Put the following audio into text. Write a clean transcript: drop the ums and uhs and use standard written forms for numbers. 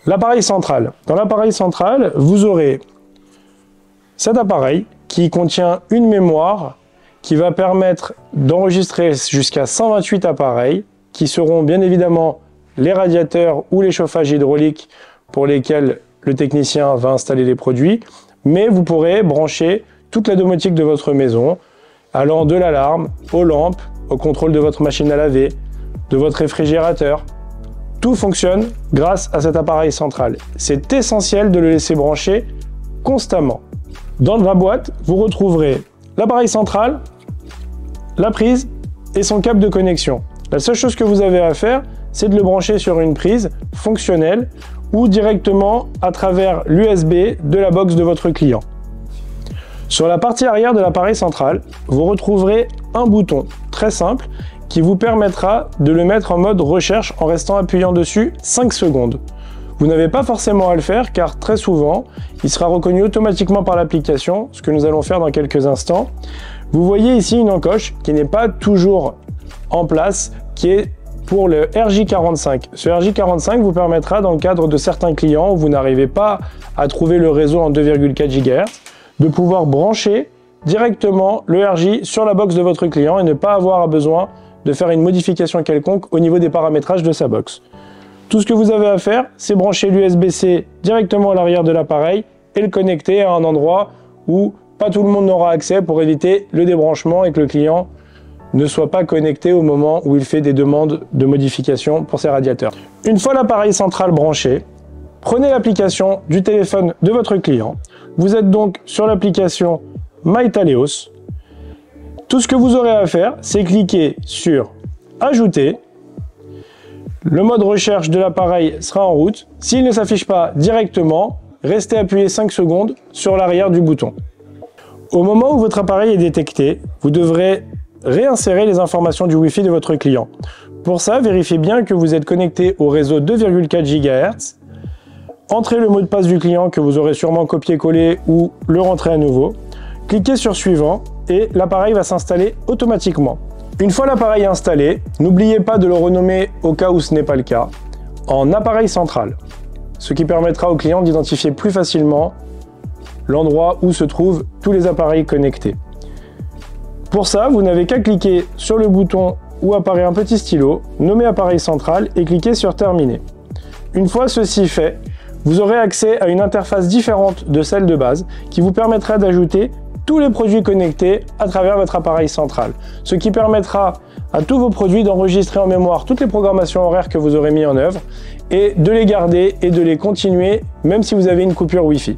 L'appareil central. Dans l'appareil central, vous aurez cet appareil qui contient une mémoire qui va permettre d'enregistrer jusqu'à 128 appareils qui seront bien évidemment les radiateurs ou les chauffages hydrauliques pour lesquels le technicien va installer les produits, mais vous pourrez brancher toute la domotique de votre maison, allant de l'alarme aux lampes, au contrôle de votre machine à laver, de votre réfrigérateur. Tout fonctionne grâce à cet appareil central. C'est essentiel de le laisser brancher constamment. Dans la boîte, vous retrouverez l'appareil central, la prise et son câble de connexion. La seule chose que vous avez à faire, c'est de le brancher sur une prise fonctionnelle ou directement à travers l'USB de la box de votre client. Sur la partie arrière de l'appareil central, vous retrouverez un bouton très simple qui vous permettra de le mettre en mode recherche en restant appuyant dessus 5 secondes. Vous n'avez pas forcément à le faire car très souvent, il sera reconnu automatiquement par l'application, ce que nous allons faire dans quelques instants. Vous voyez ici une encoche qui n'est pas toujours en place, qui est pour le RJ45. Ce RJ45 vous permettra, dans le cadre de certains clients où vous n'arrivez pas à trouver le réseau en 2,4 GHz, de pouvoir brancher directement le RJ sur la box de votre client et ne pas avoir besoin de faire une modification quelconque au niveau des paramétrages de sa box. Tout ce que vous avez à faire, c'est brancher l'USB-C directement à l'arrière de l'appareil et le connecter à un endroit où pas tout le monde n'aura accès pour éviter le débranchement et que le client ne soit pas connecté au moment où il fait des demandes de modification pour ses radiateurs. Une fois l'appareil central branché, prenez l'application du téléphone de votre client. Vous êtes donc sur l'application MyTaleos. Tout ce que vous aurez à faire, c'est cliquer sur « Ajouter ». Le mode recherche de l'appareil sera en route. S'il ne s'affiche pas directement, restez appuyé 5 secondes sur l'arrière du bouton. Au moment où votre appareil est détecté, vous devrez réinsérer les informations du Wi-Fi de votre client. Pour ça, vérifiez bien que vous êtes connecté au réseau 2,4 GHz. Entrez le mot de passe du client que vous aurez sûrement copié-collé ou le rentrez à nouveau. Cliquez sur suivant et l'appareil va s'installer automatiquement. Une fois l'appareil installé, n'oubliez pas de le renommer au cas où ce n'est pas le cas, en appareil central, ce qui permettra au client d'identifier plus facilement l'endroit où se trouvent tous les appareils connectés. Pour ça, vous n'avez qu'à cliquer sur le bouton où apparaît un petit stylo, nommer appareil central et cliquer sur terminer. Une fois ceci fait, vous aurez accès à une interface différente de celle de base qui vous permettra d'ajouter tous les produits connectés à travers votre appareil central, ce qui permettra à tous vos produits d'enregistrer en mémoire toutes les programmations horaires que vous aurez mis en œuvre et de les garder et de les continuer même si vous avez une coupure Wi-Fi.